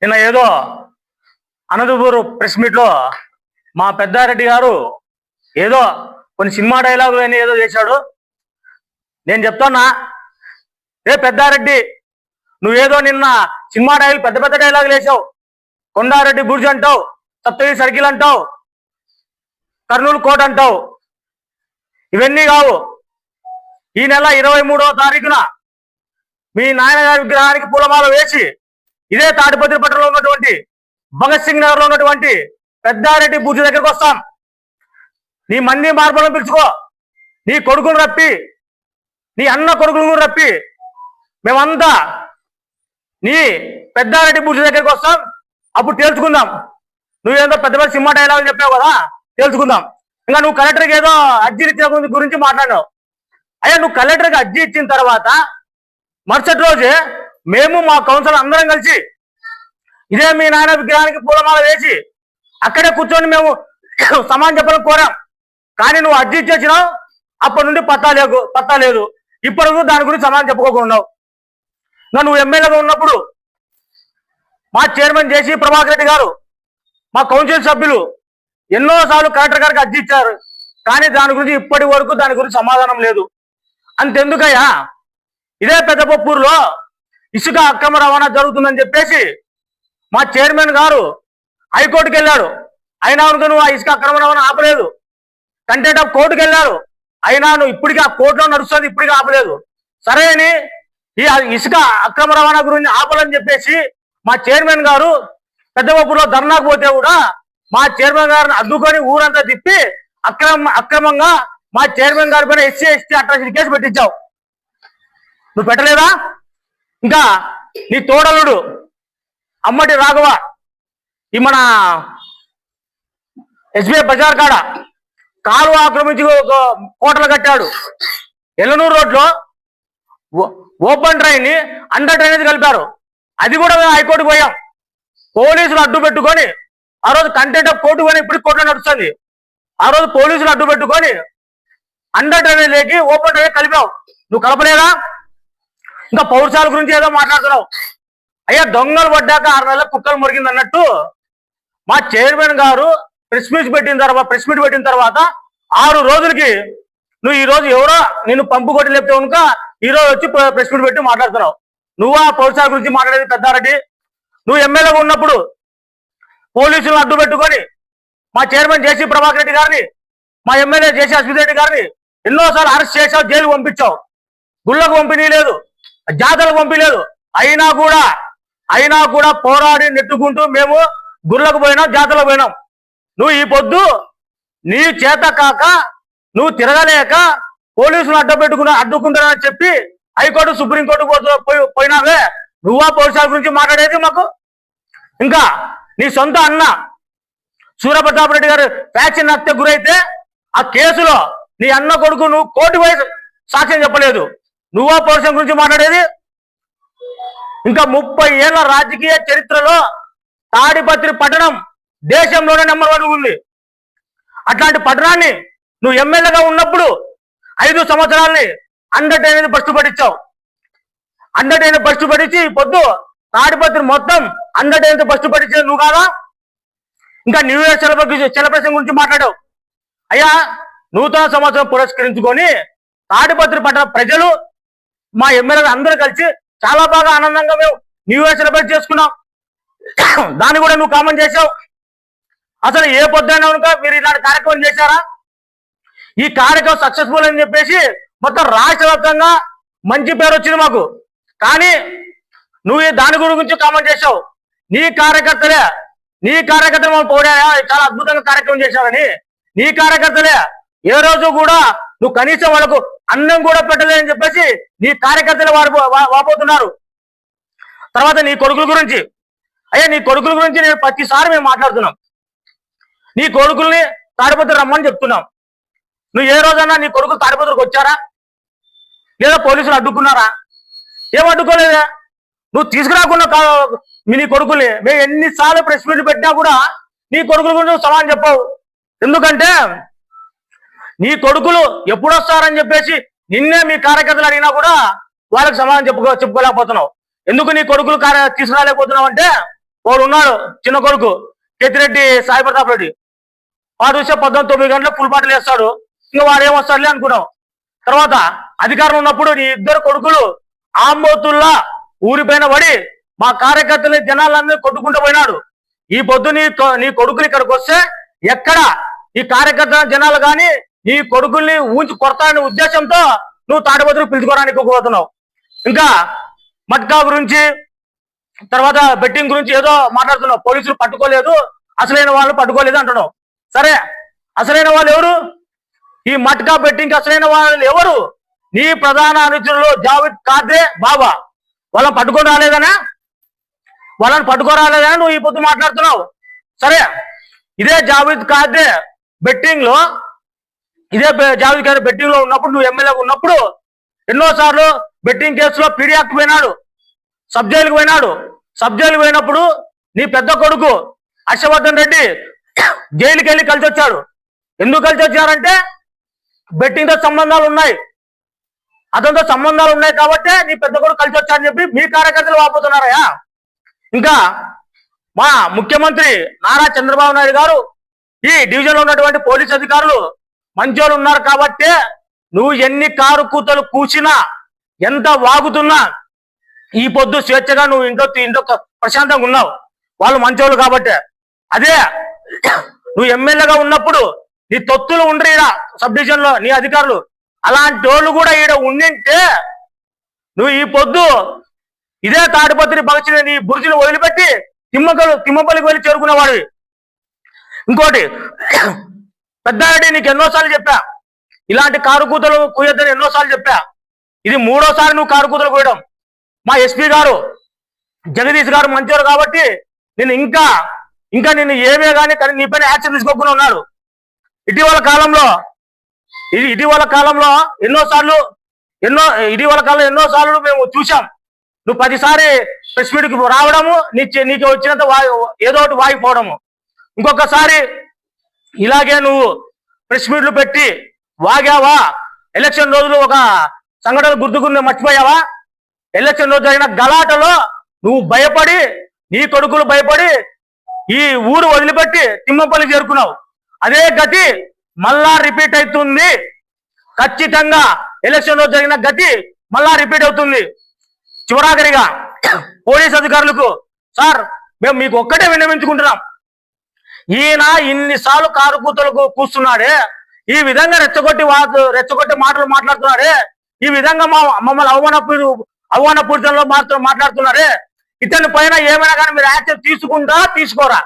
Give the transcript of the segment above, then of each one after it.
నిన్న ఏదో Anantapur press meet లో మా పెద్దారెడ్డి గారు ఏదో కొన్ని సినిమా డైలాగులు అని ఏదో చేశాడు. నేను చెప్తున్నా, రే పెద్దారెడ్డి, నువ్వేదో నిన్న సినిమా డైలాగులు పెద్ద పెద్ద డైలాగులు వేసావు. కొండారెడ్డి బుర్జ్ అంటావు, సప్తగిరి సర్కిల్ అంటావు, కర్నూలు కోట అంటావు. ఇవన్నీ కావు. ఈ నెల 23వ తారీఖున మీ నాయనగారి విగ్రహానికి పూలమాల వేసి ఇదే తాడిపత్రి పట్టణంలో ఉన్నటువంటి భగత్ సింగ్ నగర్ లో ఉన్నటువంటి పెద్దారెడ్డి బుర్జ్ దగ్గరకు వస్తాం. నీ మంది మార్పులను పిలుచుకో, నీ కొడుకును రప్పి, నీ అన్న కొడుకులను రప్పి, మేమంతా నీ పెద్దారెడ్డి బుర్జ్ దగ్గరికి వస్తాం. అప్పుడు తేల్చుకుందాం. నువ్వేదో పెద్ద పెద్ద సినిమా డైలాగులు చెప్పావు కదా, తేల్చుకుందాం. ఇంకా నువ్వు కలెక్టర్కి ఏదో అర్జీ ఇచ్చిన గురించి మాట్లాడినావు. అయ్యా, నువ్వు కలెక్టర్కి అర్జీ ఇచ్చిన తర్వాత మరుసటి రోజే మేము మా కౌన్సిల్ అందరం కలిసి ఇదే మీ నాయన విగ్రహానికి పూలమాల వేసి అక్కడే కూర్చొని మేము సమాధానం చెప్పాలని కోరాం. కానీ నువ్వు అర్జీ ఇచ్చేసినావు. అప్పటి నుండి పత్తా లేదు. ఇప్పటికూ దాని గురించి సమాధానం చెప్పుకోకుండా ఉన్నావు. నువ్వు ఎమ్మెల్యేగా ఉన్నప్పుడు మా చైర్మన్ జేసీ ప్రభాకర్ రెడ్డి గారు, మా కౌన్సిల్ సభ్యులు ఎన్నోసార్లు కలెక్టర్ గారికి అర్జీ ఇచ్చారు. కానీ దాని గురించి ఇప్పటి వరకు దాని గురించి సమాధానం లేదు. అంతెందుకయ్యా, ఇదే పెద్దపప్పూరులో ఇసుక అక్రమ రవాణా జరుగుతుందని చెప్పేసి మా చైర్మన్ గారు హైకోర్టుకి వెళ్ళాడు. అయినా నువ్వు ఆ ఇసుక అక్రమ రవాణా ఆపలేదు. కంటెంట్ ఆఫ్ కోర్టుకి వెళ్ళారు. అయినా నువ్వు ఇప్పటికీ ఆ కోర్టులో నడుస్తుంది, ఇప్పటికీ ఆపలేదు. సరే అని ఈ ఇసుక అక్రమ రవాణా గురించి ఆపాలని చెప్పేసి మా చైర్మన్ గారు పెద్దపప్పూరులో ధర్నాకు పోతే కూడా మా చైర్మన్ గారిని అడ్డుకొని ఊరంతా తిప్పి అక్రమంగా మా చైర్మన్ గారి పైన ఎస్సీ ఎస్టీ అట్రాసిటీ కేసు పెట్టించావు. నువ్వు పెట్టలేదా? ఇంకా నీ తోడలుడు అమ్మటి రాఘవ ఈ మన ఎస్బీఐ బజార్ కాడ కాలువ ఆక్రమించి కోటలు కట్టాడు. ఎల్లనూరు రోడ్లో ఓపెన్ డ్రైన్ అండర్ డ్రైనేజ్ కలిపారు. అది కూడా మేము హైకోర్టుకు పోయాం. పోలీసులు అడ్డు పెట్టుకొని ఆ రోజు కంటెంట్ ఆఫ్ కోర్టు పోయినా ఇప్పుడు కోర్టులో నడుస్తుంది. ఆ రోజు పోలీసులు అడ్డు పెట్టుకొని అండర్ డ్రైనేజ్ లేకి ఓపెన్ డ్రైనేజ్ కలిపావు. నువ్వు కలపలేదా? ఇంకా పౌరసాల గురించి ఏదో మాట్లాడుతున్నావు. అయ్యా, దొంగలు పడ్డాక 6 నెలల కుక్కలు మురిగింది అన్నట్టు మా చైర్మన్ గారు ప్రెస్ మీట్ పెట్టిన తర్వాత 6 రోజులకి నువ్వు ఈ రోజు ఎవరో నిన్ను పంపు కొట్టి లేపితే కనుక ఈ రోజు వచ్చి ప్రెస్ మీట్ పెట్టి మాట్లాడుతున్నావు. నువ్వు ఆ పౌరసాల గురించి మాట్లాడేది పెద్దారెడ్డి? నువ్వు ఎమ్మెల్యేగా ఉన్నప్పుడు పోలీసులను అడ్డు పెట్టుకొని మా చైర్మన్ జేసీ ప్రభాకర్ రెడ్డి గారిని, మా ఎమ్మెల్యే జేసీ అశ్విత్ రెడ్డి గారిని ఎన్నోసార్లు అరెస్ట్ చేసావు, జైలుకు పంపించావు. గుళ్ళకు పంపిణీలేదు, జాతరకు పంపించలేదు. అయినా కూడా పోరాడి నెట్టుకుంటూ మేము గుళ్ళకు పోయినాం, జాతరకు పోయినాం. నువ్వు ఈ పొద్దు నీ చేత కాక నువ్వు తిరగలేక పోలీసులు అడ్డుకుంటానని చెప్పి హైకోర్టు సుప్రీంకోర్టు పోయినావే. నువ్వా పోలీసుల గురించి మాట్లాడేది మాకు? ఇంకా నీ సొంత అన్న సూర్యప్రతాప్ రెడ్డి గారు ఫ్యాక్షన్ హత్య గురైతే ఆ కేసులో నీ అన్న కొడుకు నువ్వు కోర్టు పోయి సాక్ష్యం చెప్పలేదు. నువ్వా పోలీసుల గురించి మాట్లాడేది? ఇంకా 30 ఏళ్ల రాజకీయ చరిత్రలో తాడిపత్రి పట్టణం దేశంలోనే నెంబర్ 1 ఉంది. అట్లాంటి పట్టణాన్ని నువ్వు ఎమ్మెల్యేగా ఉన్నప్పుడు 5 సంవత్సరాల్ని అండర్ డ్రైనేజ్ బస్టు పట్టించావు. అండర్ డ్రైనేజ్ బస్టు పట్టించి పొద్దు తాడిపత్రి మొత్తం అండర్ డ్రైనేజ్ బస్టు పట్టించేది నువ్వు కాదా? ఇంకా న్యూ ఇయర్ సెలబ్రేషన్ గురించి మాట్లాడావు. అయ్యా, నూతన సంవత్సరం పురస్కరించుకొని తాడిపత్రి పట్టణ ప్రజలు మా ఎమ్మెల్యేలు అందరూ కలిసి చాలా బాగా ఆనందంగా మేము న్యూ ఇయర్ సెలబ్రేట్ చేసుకున్నాం. దాన్ని కూడా నువ్వు కామెంట్ చేశావు. అసలు ఏ పొద్దున కనుక మీరు ఇలాంటి కార్యక్రమం చేశారా? ఈ కార్యక్రమం సక్సెస్ఫుల్ అని చెప్పేసి మొత్తం రాష్ట్ర వ్యాప్తంగా మంచి పేరు వచ్చింది మాకు. కానీ నువ్వు దాని గురించి కామెంట్ చేశావు. నీ కార్యకర్తలు పోడాయా, చాలా అద్భుతంగా కార్యక్రమం చేశారని. నీ కార్యకర్తలే ఏ రోజు కూడా నువ్వు కనీసం వాళ్ళకు అన్నం కూడా పెట్టలేదని చెప్పేసి నీ కార్యకర్తలు వాపోతున్నారు. తర్వాత నీ కొడుకుల గురించి, అయ్యా నీ కొడుకుల గురించి నేను ప్రతిసారి మేము మాట్లాడుతున్నాం. నీ కొడుకుల్ని తాడిపత్రి రమ్మని చెప్తున్నాం. నువ్వు ఏ రోజన్నా నీ కొడుకులు తాడిపత్రికి వచ్చారా? లేదా పోలీసులు అడ్డుకున్నారా? ఏం అడ్డుకోలేదా? నువ్వు తీసుకురాకుండా నీ కొడుకుల్ని మేము ఎన్నిసార్లు ప్రెస్ మీట్ పెట్టినా కూడా నీ కొడుకుల గురించి సమాధానం చెప్పావు. ఎందుకంటే నీ కొడుకులు ఎప్పుడు వస్తారని చెప్పేసి నిన్నే మీ కార్యకర్తలు అడిగినా కూడా వాళ్ళకి సమాధానం చెప్పుకోలేకపోతున్నావు. ఎందుకు నీ కొడుకులు తీసుకురాలేకపోతున్నావు అంటే వాడు ఉన్నాడు చిన్న కొడుకు కేతిరెడ్డి సాయి ప్రతాప్ రెడ్డి. వాడు చూస్తే 19 గంటలకు ఫుల్ బాటిల్ వేస్తాడు. ఇంకా వాడు ఏమొస్తాడులే అనుకున్నావు. తర్వాత అధికారం ఉన్నప్పుడు నీ ఇద్దరు కొడుకులు ఆంబోతుల్లా ఊరిపైన పడి మా కార్యకర్తలని జనాలన్నీ కొట్టుకుంటూ పోయినాడు. ఈ పొద్దు నీ కొడుకులు ఇక్కడికి వస్తే ఎక్కడ ఈ కార్యకర్తల జనాలు కానీ నీ కొడుకుల్ని ఊంచి కొడతాననే ఉద్దేశంతో నువ్వు తాడిపత్రులు పిలుచుకోవడానికి పోతున్నావు. ఇంకా మట్కా గురించి తర్వాత బెట్టింగ్ గురించి ఏదో మాట్లాడుతున్నావు. పోలీసులు పట్టుకోలేదు, అసలైన వాళ్ళు పట్టుకోలేదు అంటున్నావు. సరే, అసలైన వాళ్ళు ఎవరు? ఈ మట్కా బెట్టింగ్ అసలైన వాళ్ళు ఎవరు? నీ ప్రధాన అనుచరులు జావేద్ ఖాద్రే బాబా. వాళ్ళని పట్టుకొని రాలేదనా? నువ్వు ఈ పొద్దు మాట్లాడుతున్నావు. సరే, ఇదే జావేద్ ఖాద్రే బెట్టింగ్ లో ఉన్నప్పుడు నువ్వు ఎమ్మెల్యేగా ఉన్నప్పుడు ఎన్నోసార్లు బెట్టింగ్ కేసులో పీడీ యాక్ట్ పోయినాడు, సబ్ జైలుకు పోయినాడు. సబ్ జైలుకు పోయినప్పుడు నీ పెద్ద కొడుకు హర్షవర్ధన్ రెడ్డి జైలుకి వెళ్ళి కలిసి వచ్చాడు. ఎందుకు కలిసి వచ్చారంటే బెట్టింగ్తో సంబంధాలు ఉన్నాయి, అతనితో సంబంధాలు ఉన్నాయి కాబట్టి నీ పెద్ద కొడుకు కలిసి వచ్చారని చెప్పి మీ కార్యకర్తలు వాపోతున్నారయ్యా. ఇంకా మా ముఖ్యమంత్రి నారా చంద్రబాబు నాయుడు గారు ఈ డివిజన్ లో ఉన్నటువంటి పోలీస్ అధికారులు మంచోళ్ళు ఉన్నారు కాబట్టి నువ్వు ఎన్ని కారు కూతలు కూసినా ఎంత వాగుతున్నా ఈ పొద్దు స్వేచ్ఛగా నువ్వు ఇంట్లో ప్రశాంతంగా ఉన్నావు. వాళ్ళు మంచోళ్ళు కాబట్టి. అదే నువ్వు ఎమ్మెల్యేగా ఉన్నప్పుడు నీ తొత్తులు ఉండరు ఈడ సబ్ డివిజన్ లో నీ అధికారులు, అలాంటి వాళ్ళు కూడా ఈడ ఉండింటే నువ్వు ఈ పొద్దు ఇదే తాడిపత్రి భగత్ నీ బుర్జిని వదిలిపెట్టి తిమ్మపల్లికి వెళ్ళి చేరుకునేవాడివి. ఇంకోటి, పెద్దారెడ్డి నీకు ఎన్నోసార్లు చెప్పా ఇలాంటి కారు కూతలు కూయొద్దని ఎన్నోసార్లు చెప్పా. ఇది 3వసారి నువ్వు కారు కూతలు కూయడం. మా ఎస్పీ గారు జగదీష్ గారు మంచివారు కాబట్టి నేను ఇంకా నిన్ను ఏమే కానీ నీ పైన యాక్షన్ తీసుకోకుండా ఉన్నాడు. ఇటీవల కాలంలో ఎన్నోసార్లు మేము చూసాం. నువ్వు 10సారి ప్రెస్ మీట్కి రావడము, నీకు వచ్చినంత ఏదో ఒకటి వాగిపోవడము. ఇంకొకసారి ఇలాగే నువ్వు ప్రెస్ మీట్లు పెట్టి వాగావా? ఎలక్షన్ రోజులు ఒక సంఘటన గుర్తుకుని మర్చిపోయావా? ఎలక్షన్ రోజు జరిగిన గలాటలో నువ్వు భయపడి, నీ కొడుకులు భయపడి ఈ ఊరు వదిలిపెట్టి తిమ్మపల్లి చేరుకున్నావు. అదే గతి మళ్ళా రిపీట్ అవుతుంది. ఖచ్చితంగా ఎలక్షన్ రోజు జరిగిన గతి మళ్ళా రిపీట్ అవుతుంది. చివరాఖరిగా పోలీస్ అధికారులకు, సార్ మేము మీకు ఒక్కటే విన్నవించుకుంటున్నాం. ఈయన ఇన్నిసార్లు కారు కూతలకు కూస్తున్నాడే, ఈ విధంగా రెచ్చగొట్టి మాటలు మాట్లాడుతున్నాడే, ఈ విధంగా మమ్మల్ని అవమానపూరితంలో మాట్లాడుతున్నారే, ఇతని పైన ఏమైనా కానీ మీరు యాక్షన్ తీసుకోరా?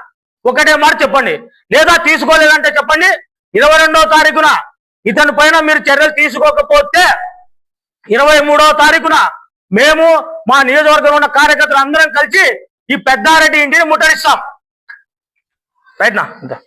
ఒకటే మాట చెప్పండి. లేదా తీసుకోలేదంటే చెప్పండి. 22వ తారీఖున ఇతని పైన మీరు చర్యలు తీసుకోకపోతే 23వ తారీఖున మేము మా నియోజకవర్గంలో ఉన్న కార్యకర్తలు అందరం కలిసి ఈ పెద్దారెడ్డి ఇంటిని ముట్టడిస్తాం. రైట్ నా ఇంకా